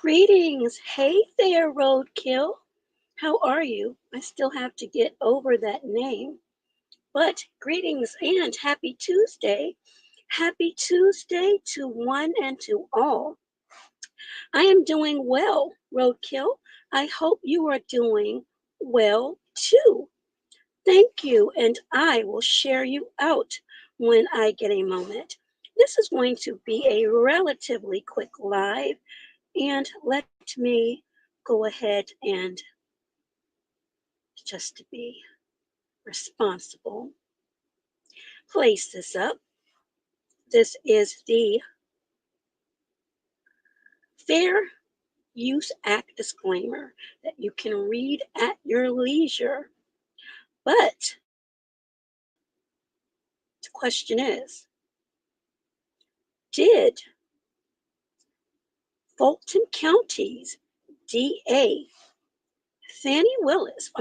Greetings. Hey there, Roadkill. How are you? I still have to get over that name. But greetings and happy Tuesday. Happy Tuesday to one and to all. I am doing well, Roadkill. I hope you are doing well too. Thank you, and I will share you out when I get a moment. This is going to be a relatively quick live, and let me go ahead and just to be responsible, place this up. This is the Fair Use Act disclaimer that you can read at your leisure. But the question is, did Fulton County's DA Fani Willis,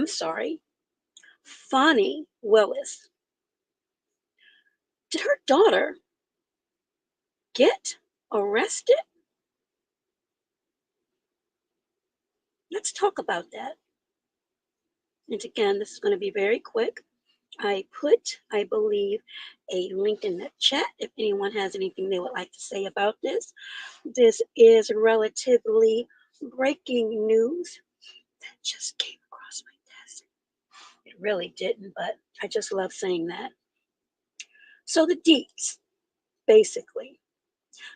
did her daughter get arrested? Let's talk about that. And again, this is going to be very quick. I put, I believe, a link in the chat if anyone has anything they would like to say about this. This is relatively breaking news that just came across my desk. It really didn't, but I just love saying that. So the deets, basically,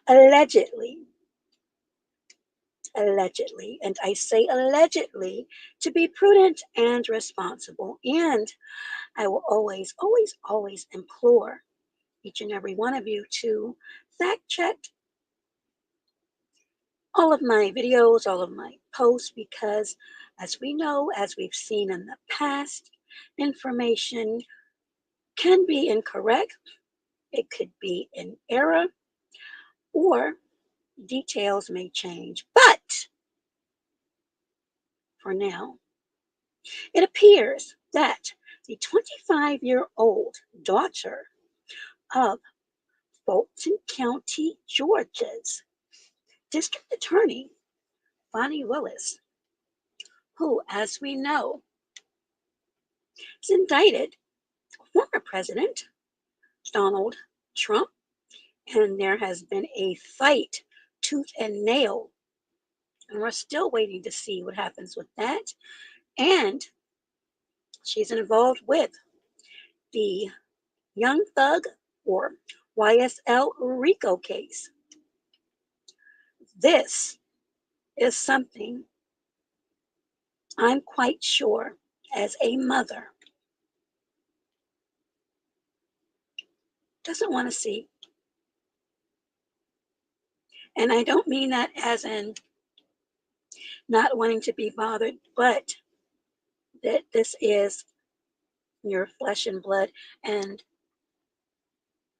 allegedly, and I say allegedly to be prudent and responsible. And I will always, always, always implore each and every one of you to fact check all of my videos, all of my posts, because as we know, as we've seen in the past, information can be incorrect, it could be in error, or details may change. But for now, it appears that the 25-year-old daughter of Fulton County, Georgia's District Attorney, Fani Willis, who, as we know, is indicted former President Donald Trump, and there has been a fight tooth and nail, and we're still waiting to see what happens with that. And she's involved with the Young Thug or YSL RICO case. This is something I'm quite sure as a mother doesn't want to see. And I don't mean that as in not wanting to be bothered, but that this is your flesh and blood. And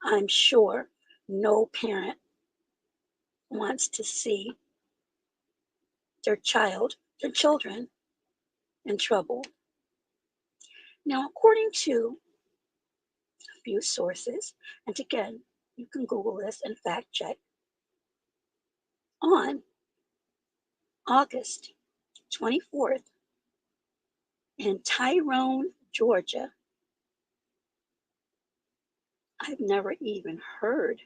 I'm sure no parent wants to see their children in trouble. Now, according to a few sources, and again, you can Google this and fact check, on August 24th in Tyrone, Georgia. I've never even heard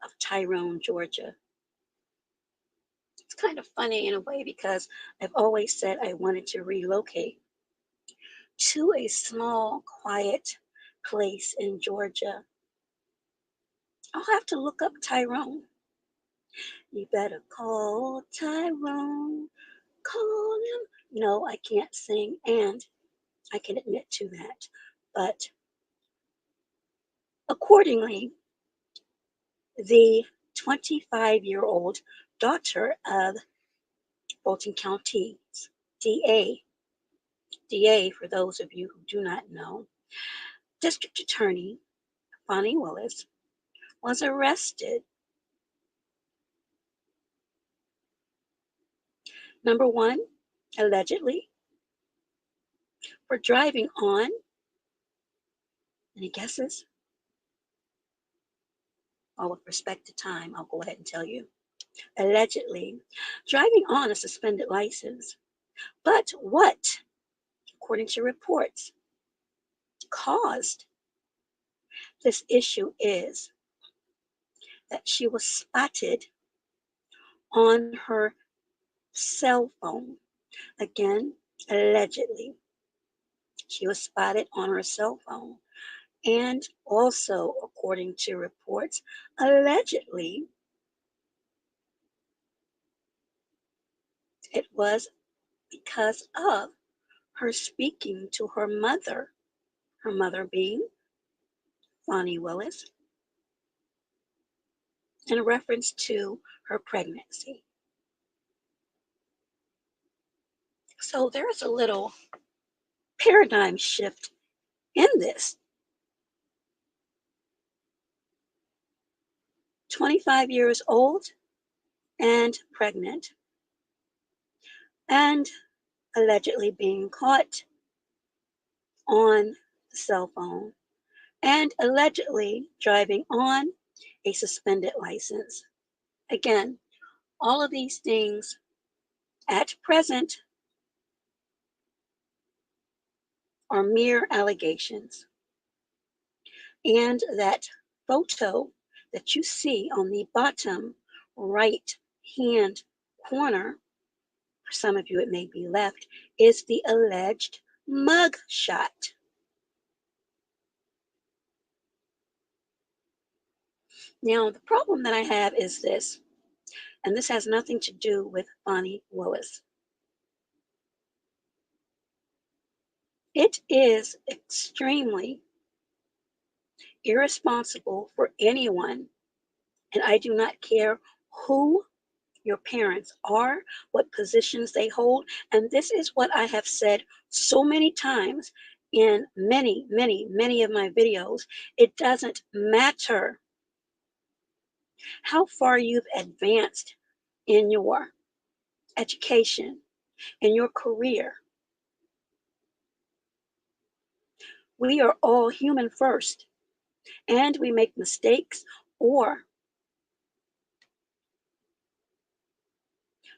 of Tyrone, Georgia. It's kind of funny in a way because I've always said I wanted to relocate to a small, quiet place in Georgia. I'll have to look up Tyrone. You better call Tyrone, call him. No, I can't sing, and I can admit to that. But accordingly, the 25-year-old daughter of Fulton County's DA, for those of you who do not know, District Attorney Fani Willis, was arrested. Number one, allegedly, for driving on, any guesses? Well, with respect to time, I'll go ahead and tell you. allegedly driving on a suspended license. But what, according to reports, caused this issue is that she was spotted on her cell phone. Again, allegedly, she was spotted on her cell phone. And also, according to reports, allegedly, it was because of her speaking to her mother being Fani Willis, in reference to her pregnancy. So there's a little paradigm shift in this. 25 years old and pregnant, and allegedly being caught on the cell phone, and allegedly driving on a suspended license. Again, all of these things at present are mere allegations. And that photo that you see on the bottom right hand corner, for some of you it may be left, is the alleged mug shot. Now, the problem that I have is this, and this has nothing to do with Fani Willis. It is extremely irresponsible for anyone, and I do not care who your parents are, what positions they hold. And this is what I have said so many times in many, many, many of my videos. It doesn't matter how far you've advanced in your education, in your career. We are all human first, and we make mistakes, or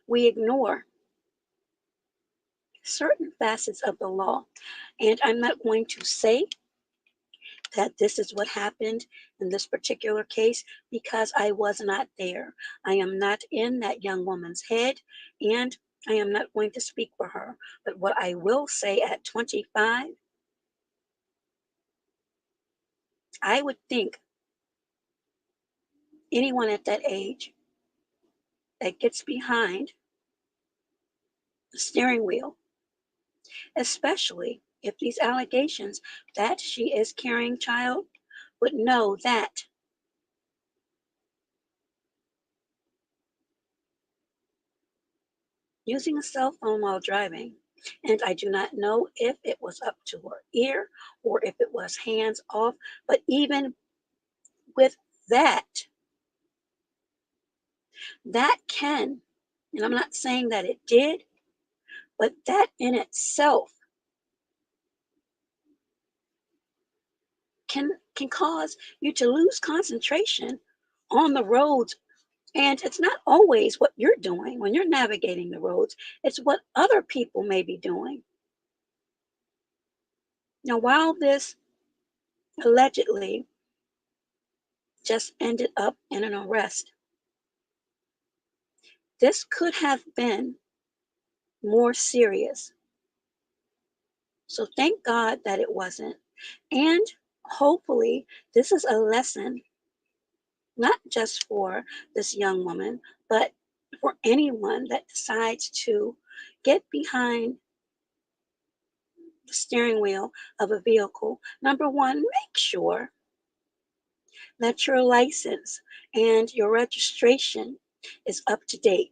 we ignore certain facets of the law. And I'm not going to say that this is what happened in this particular case because I was not there. I am not in that young woman's head, and I am not going to speak for her. But what I will say, at 25, I would think anyone at that age that gets behind the steering wheel, especially if these allegations that she is carrying child, would know that using a cell phone while driving, and I do not know if it was up to her ear or if it was hands off, but even with that, that can, and I'm not saying that it did, but that in itself can cause you to lose concentration on the roads. And it's not always what you're doing when you're navigating the roads, it's what other people may be doing. Now, while this allegedly just ended up in an arrest, this could have been more serious. So thank God that it wasn't. And hopefully, this is a lesson, not just for this young woman, but for anyone that decides to get behind the steering wheel of a vehicle. Number one, make sure that your license and your registration is up to date.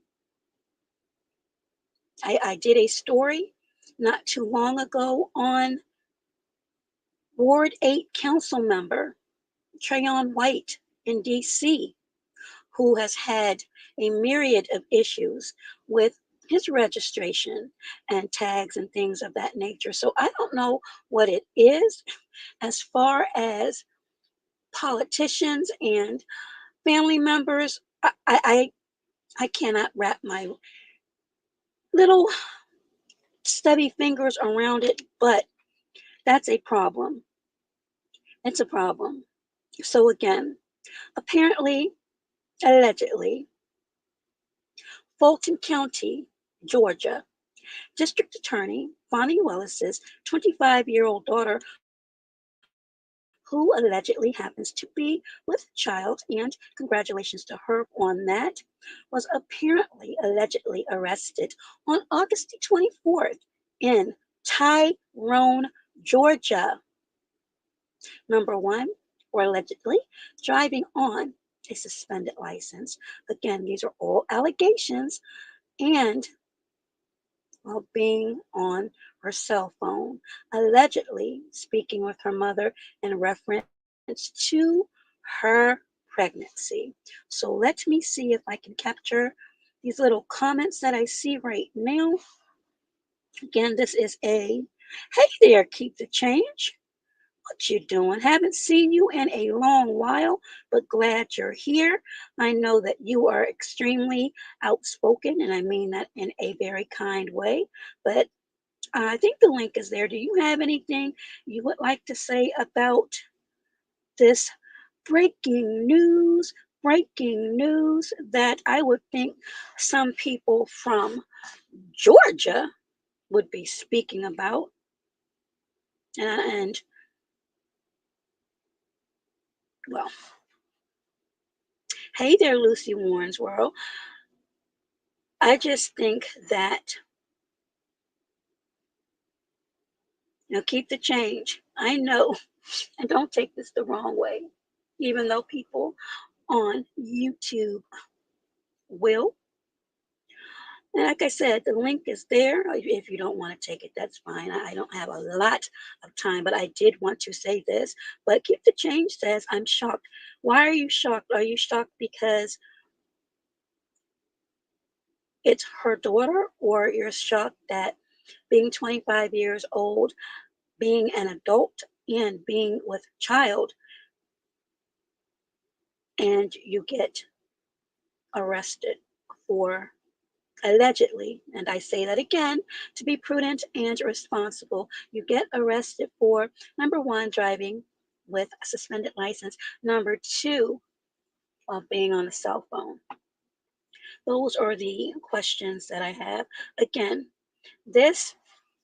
I did a story not too long ago on Ward 8 council member Trayon White in DC, who has had a myriad of issues with his registration and tags and things of that nature. So I don't know what it is as far as politicians and family members. I cannot wrap my little stubby fingers around it, but that's a problem. It's a problem. So again, apparently, allegedly, Fulton County, Georgia, District Attorney Fani Willis's 25-year-old daughter, who allegedly happens to be with child, and congratulations to her on that, was apparently allegedly arrested on August the 24th in Tyrone, Georgia. Number one, or allegedly driving on a suspended license. Again, these are all allegations, and while being on her cell phone, allegedly speaking with her mother in reference to her pregnancy. So let me see if I can capture these little comments that I see right now. Again, this is a hey there, keep the change. What you doing? Haven't seen you in a long while, but glad you're here. I know that you are extremely outspoken, and I mean that in a very kind way. But I think the link is there. Do you have anything you would like to say about this breaking news? Breaking news that I would think some people from Georgia would be speaking about. And well, hey there, Lucy Warren's World. I just think that, keep the change. I know, and don't take this the wrong way, even though people on YouTube will. And like I said, the link is there. If you don't want to take it, that's fine. I don't have a lot of time, but I did want to say this. But Keep the Change says, I'm shocked. Why are you shocked? Are you shocked because it's her daughter, or you're shocked that being 25 years old, being an adult, and being with a child, and you get arrested for allegedly, and I say that again, to be prudent and responsible, you get arrested for number one, driving with a suspended license, number two, being on a cell phone. Those are the questions that I have. Again, this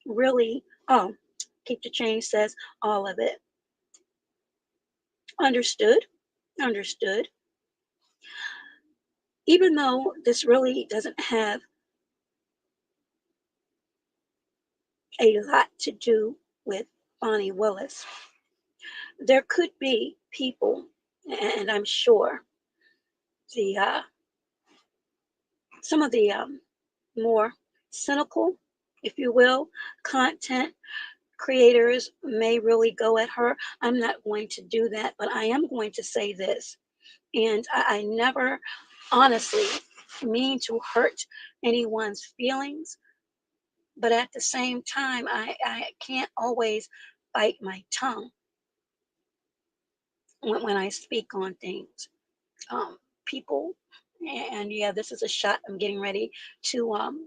really, Keep the Change says all of it. Understood, understood. Even though this really doesn't have a lot to do with Bonnie Willis, there could be people, and I'm sure the some of the more cynical, if you will, content creators may really go at her. I'm not going to do that, but I am going to say this, and I never honestly mean to hurt anyone's feelings, but at the same time, I can't always bite my tongue when I speak on things. People, and yeah, this is a shot I'm getting ready to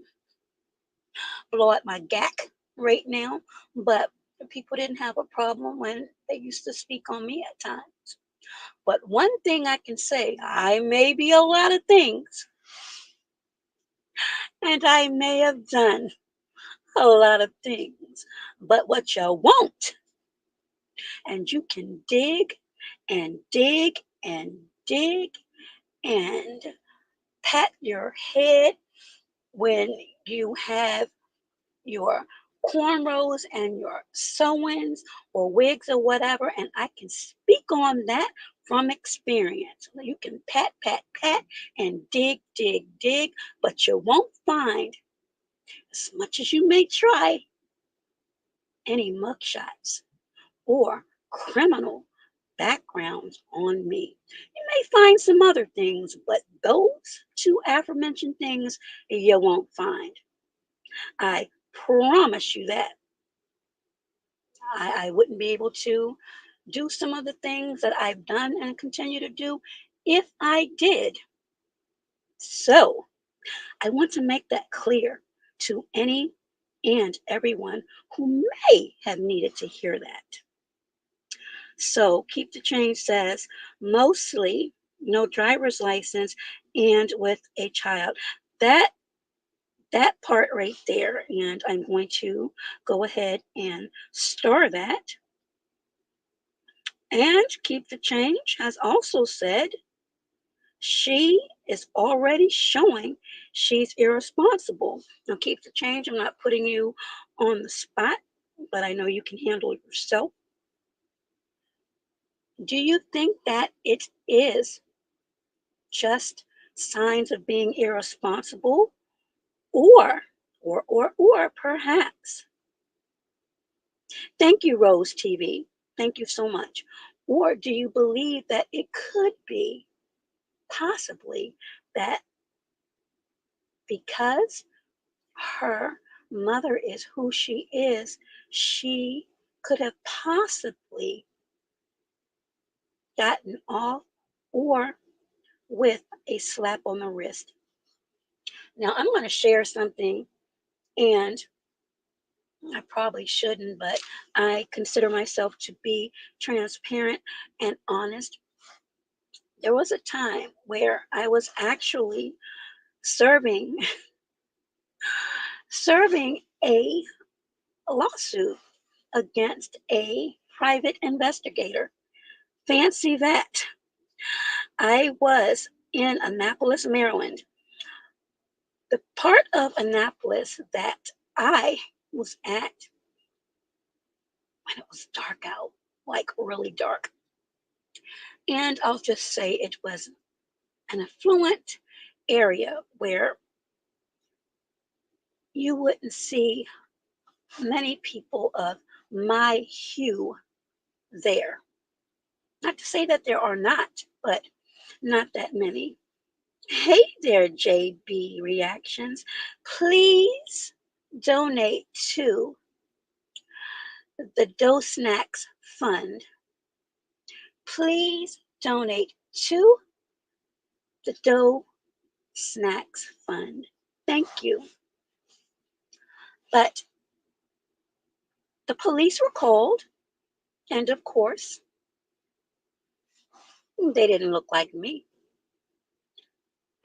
blow up my gack right now, but people didn't have a problem when they used to speak on me at times. But one thing I can say, I may be a lot of things, and I may have done a lot of things, but what you won't, and you can dig and dig and dig and pat your head when you have your cornrows and your sew-ins or wigs or whatever, and I can speak on that from experience. You can pat, pat, pat, and dig, dig, dig, but you won't find, as much as you may try, any mugshots or criminal backgrounds on me. You may find some other things, but those two aforementioned things you won't find. I promise you that. I wouldn't be able to do some of the things that I've done and continue to do if I did. So, I want to make that clear to any and everyone who may have needed to hear that. So, Keep the Change says mostly no driver's license and with a child. That that part right there, and I'm going to go ahead and star that. And Keep the Change has also said she is already showing she's irresponsible. Now, Keep the Change, I'm not putting you on the spot, but I know you can handle it yourself. Do you think that it is just signs of being irresponsible, or perhaps, thank you, Rose TV, thank you so much, or do you believe that it could be possibly that because her mother is who she is, she could have possibly gotten off or with a slap on the wrist? Now, I'm going to share something, and I probably shouldn't, but I consider myself to be transparent and honest. There was a time where I was actually serving serving a lawsuit against a private investigator. Fancy that. I was in Annapolis, Maryland. The part of Annapolis that I was at when it was dark out, like really dark. And I'll just say it was an affluent area where you wouldn't see many people of my hue there. Not to say that there are not, but not that many. Hey there, JB Reactions. Please donate to the Dough Snacks Fund. Please donate to the Dough Snacks Fund. Thank you. But the police were called, and of course, they didn't look like me.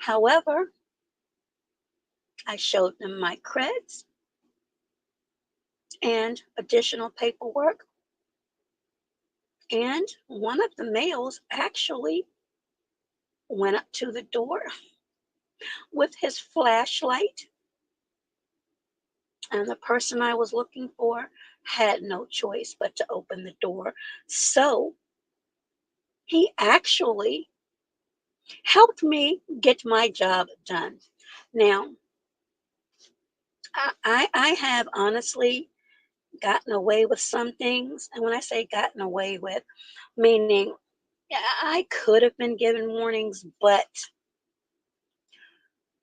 However, I showed them my creds and additional paperwork, and one of the males actually went up to the door with his flashlight, and the person I was looking for had no choice but to open the door. So he actually helped me get my job done. Now, I have honestly gotten away with some things. And when I say gotten away with, meaning I could have been given warnings, but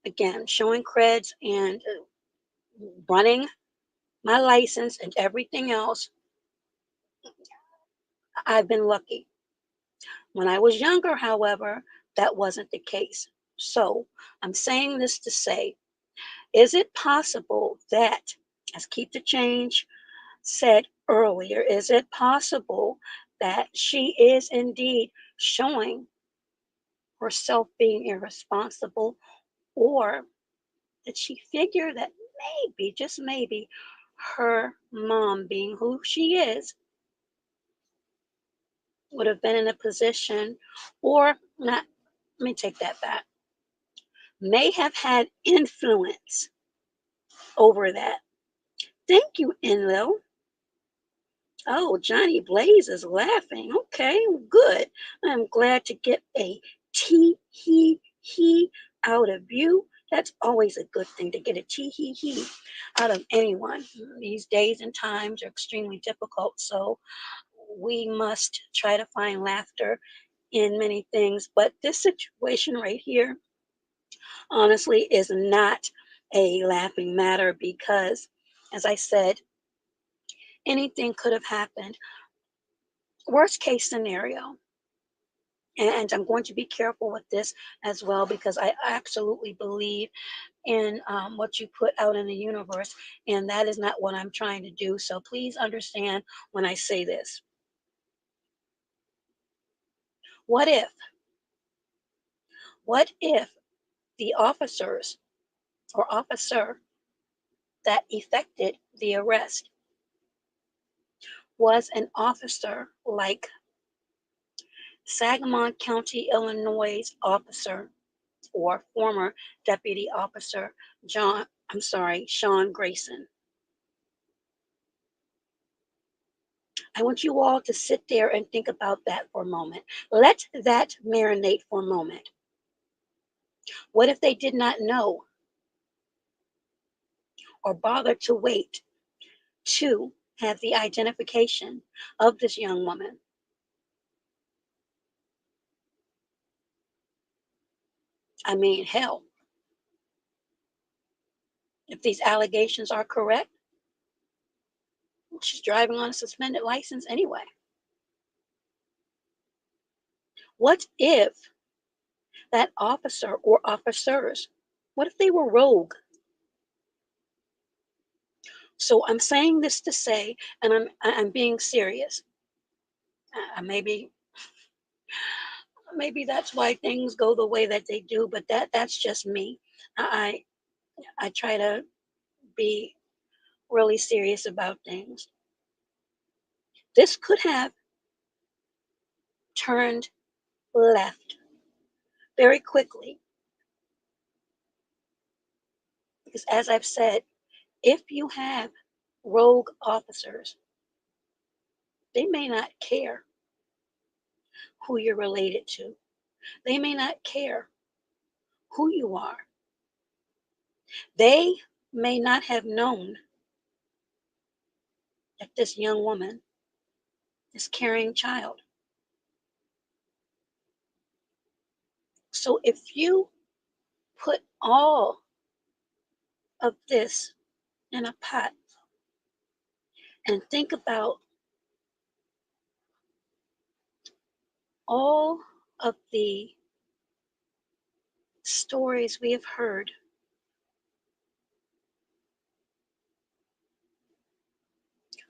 again, showing creds and running my license and everything else, I've been lucky. When I was younger, however, that wasn't the case. So I'm saying this to say, is it possible that, as Keep the Change said earlier, is it possible that she is indeed showing herself being irresponsible, or did she figure that maybe, just maybe, her mom, being who she is, would have been in a position, or not, let me take that back, may have had influence over that? Thank you, Enlil. Oh, Johnny Blaze is laughing. Okay, good. I'm glad to get a tee hee hee out of you. That's always a good thing, to get a tee hee hee out of anyone. These days and times are extremely difficult, so we must try to find laughter in many things. But this situation right here, honestly, is not a laughing matter because, as I said, anything could have happened. Worst case scenario, And I'm going to be careful with this as well because I absolutely believe in what you put out in the universe, and that is not what I'm trying to do. So please understand when I say this. What if, what if the officers or officer that effected the arrest was an officer like Sangamon County, Illinois officer or former deputy officer Sean Grayson? I want you all to sit there and think about that for a moment. Let that marinate for a moment. What if they did not know or bother to wait to have the identification of this young woman? I mean, hell, if these allegations are correct, she's driving on a suspended license anyway. What if that officer or officers, what if they were rogue? So I'm saying this to say, and I'm being serious. Maybe that's why things go the way that they do, but that's just me. I I try to be really serious about things. This could have turned left very quickly because, as I've said, if you have rogue officers, they may not care who you're related to. They may not care who you are. They may not have known that this young woman is carrying child. So if you put all of this in a pot and think about all of the stories we have heard,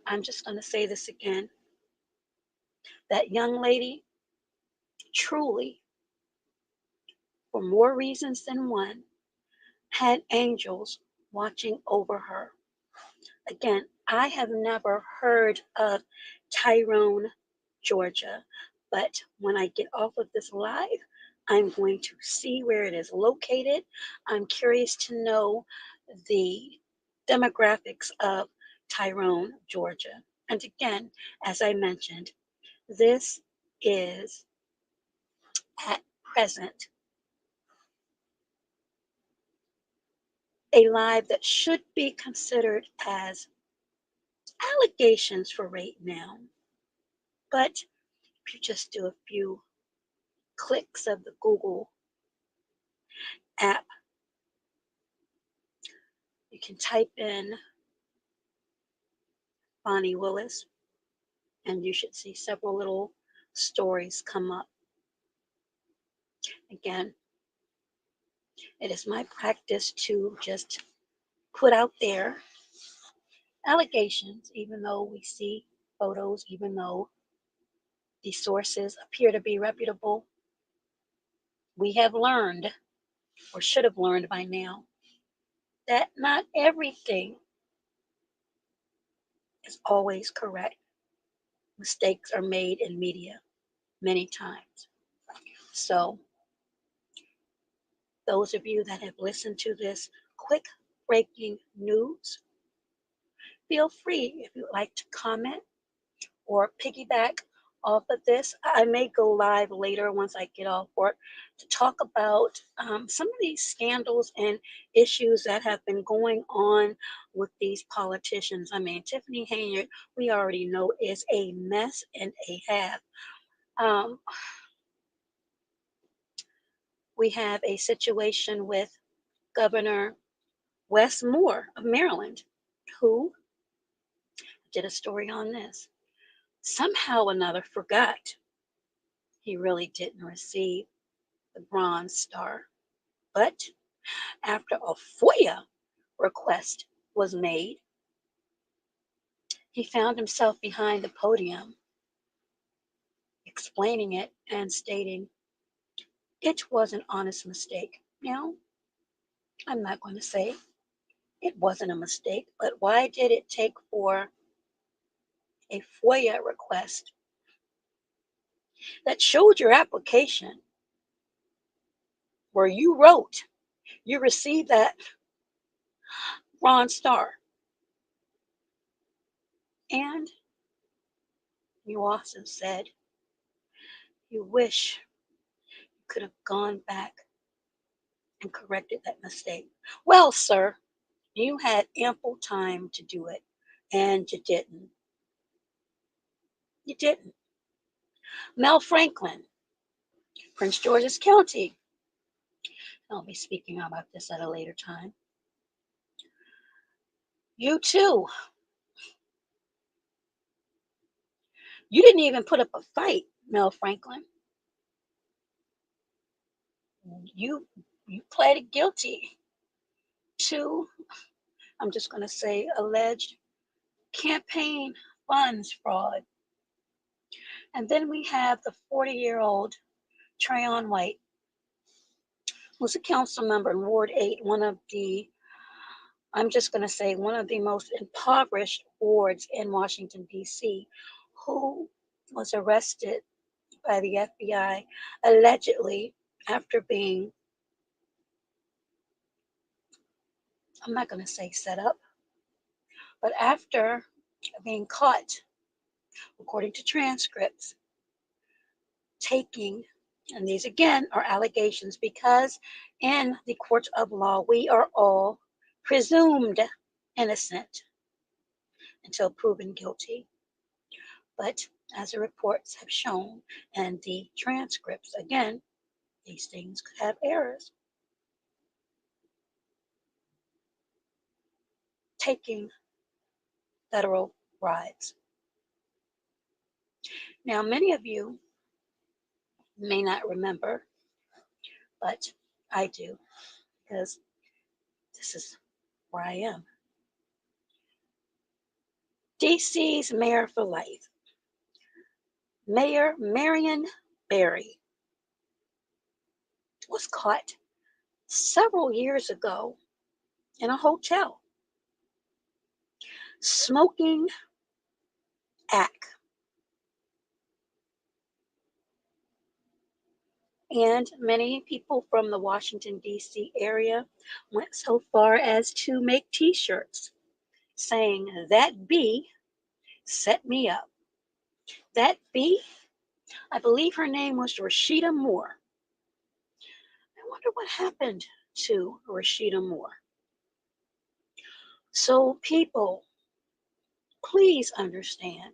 I'm just going to say this again. That young lady truly, for more reasons than one, had angels watching over her. Again, I have never heard of Tyrone, Georgia, but when I get off of this live, I'm going to see where it is located. I'm curious to know the demographics of Tyrone, Georgia. And again, as I mentioned, this is at present a live that should be considered as allegations for right now. But if you just do a few clicks of the Google app, you can type in Fani Willis, and you should see several little stories come up. Again, it is my practice to just put out there allegations, even though we see photos, even though the sources appear to be reputable. We have learned, or should have learned by now, that not everything is always correct. Mistakes are made in media many times. So, those of you that have listened to this quick breaking news, feel free if you'd like to comment or piggyback off of this. I may go live later once I get off work to talk about some of these scandals and issues that have been going on with these politicians. I mean, Tiffany Haynes, we already know, is a mess and a half. Um, we have a situation with Governor Wes Moore of Maryland, who did a story on this. Somehow or another forgot he really didn't receive the Bronze Star. But after a FOIA request was made, he found himself behind the podium explaining it and stating it was an honest mistake. Now, I'm not going to say it wasn't a mistake, but why did it take for a FOIA request that showed your application where you wrote you received that Bronze Star and you also said you wish you could have gone back and corrected that mistake? Well, sir, you had ample time to do it and you didn't. You didn't. Mel Franklin, Prince George's County. I'll be speaking about this at a later time. You too. You didn't even put up a fight, Mel Franklin. You you pleaded guilty to, I'm just going to say, alleged campaign funds fraud. And then we have the 40-year-old Trayon White, who's a council member in Ward 8, I'm just going to say, one of the most impoverished wards in Washington, D.C., who was arrested by the FBI allegedly after being, I'm not going to say set up, but after being caught, according to transcripts, taking, and these again are allegations because in the court of law, we are all presumed innocent until proven guilty. But as the reports have shown and the transcripts, again, these things could have errors. Taking federal bribes. Now, many of you may not remember, but I do, because this is where I am. DC's mayor for life, Mayor Marion Barry, was caught several years ago in a hotel smoking ack. And many people from the Washington, D.C. area went so far as to make t-shirts saying, "That bee set me up." That bee, I believe her name was Rashida Moore. I wonder what happened to Rashida Moore. So, people, please understand,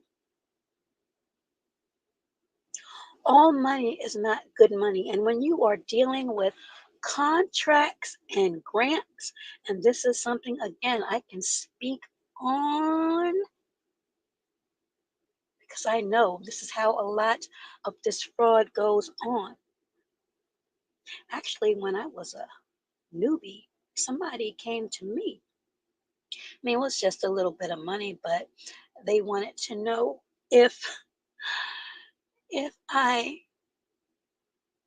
all money is not good money. And when you are dealing with contracts and grants, and this is something, again, I can speak on because I know this is how a lot of this fraud goes on. Actually, when I was a newbie, somebody came to me. I mean, it was just a little bit of money, but they wanted to know if I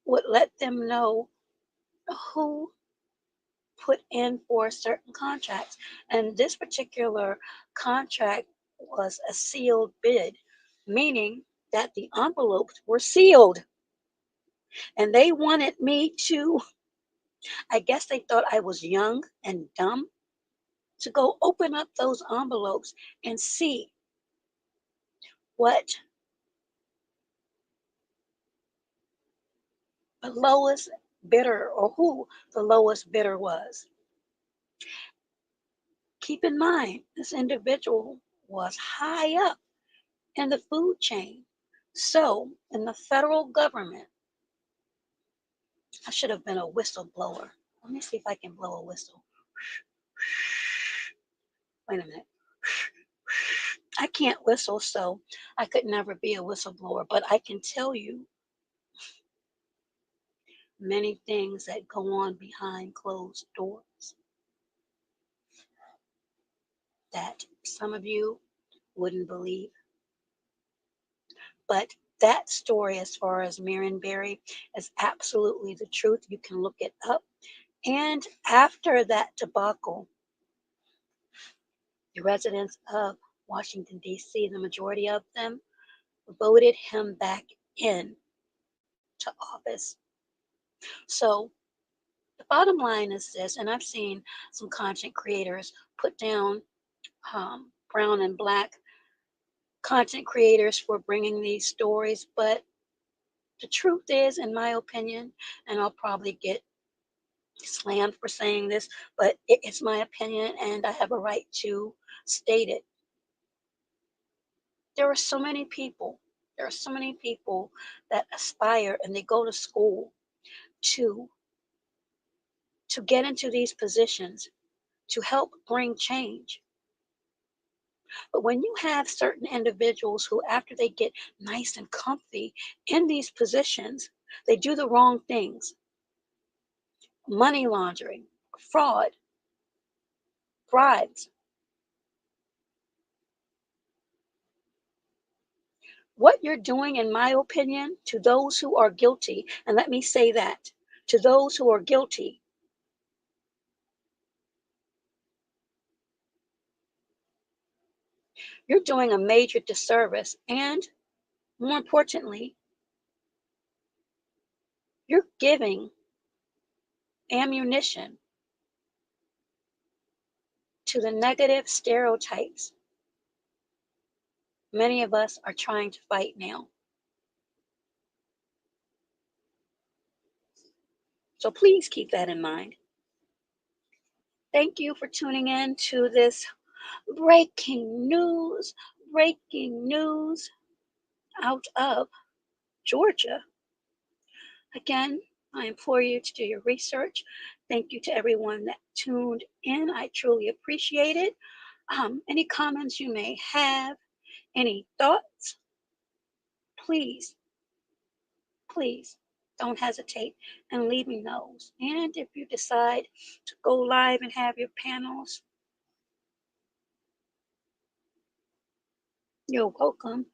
would let them know who put in for certain contracts. And this particular contract was a sealed bid, meaning that the envelopes were sealed. And they wanted me to, I guess they thought I was young and dumb, to go open up those envelopes and see what the lowest bidder or who the lowest bidder was. Keep in mind, this individual was high up in the food chain. So, in the federal government, I should have been a whistleblower. Let me see if I can blow a whistle. Wait a minute. I can't whistle, so I could never be a whistleblower, but I can tell you many things that go on behind closed doors that some of you wouldn't believe. But that story, as far as Marion Barry, is absolutely the truth. You can look it up. And after that debacle, the residents of Washington, D.C., the majority of them, voted him back in to office. So the bottom line is this, and I've seen some content creators put down brown and black content creators for bringing these stories, but the truth is, in my opinion, and I'll probably get slammed for saying this, but it's my opinion and I have a right to state it. There are so many people, there are so many people that aspire and they go to school to get into these positions to help bring change. But when you have certain individuals who, after they get nice and comfy in these positions, they do the wrong things: money laundering, fraud, bribes. What you're doing, in my opinion, to those who are guilty, and let me say that, to those who are guilty, you're doing a major disservice. And more importantly, you're giving ammunition to the negative stereotypes many of us are trying to fight now. So please keep that in mind. Thank you for tuning in to this breaking news, breaking news out of Georgia. Again, I implore you to do your research. Thank you to everyone that tuned in. I truly appreciate it. Any comments you may have, any thoughts, please, please don't hesitate in leaving those. And if you decide to go live and have your panels, you're welcome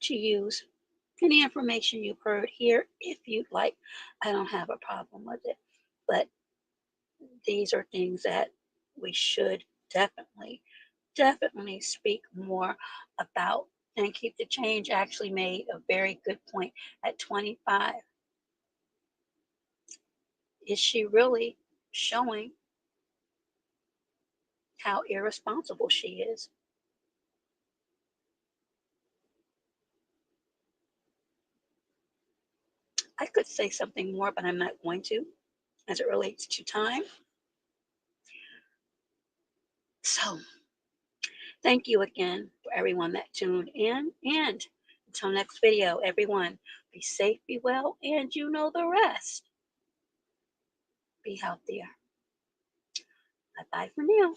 to use any information you've heard here if you'd like. I don't have a problem with it. But these are things that we should definitely speak more about. And Keep the Change actually made a very good point at 25. Is she really showing how irresponsible she is? I could say something more, but I'm not going to, as it relates to time. So, thank you again for everyone that tuned in. And until next video, everyone, be safe, be well, and you know the rest. Be healthier. Bye bye for now.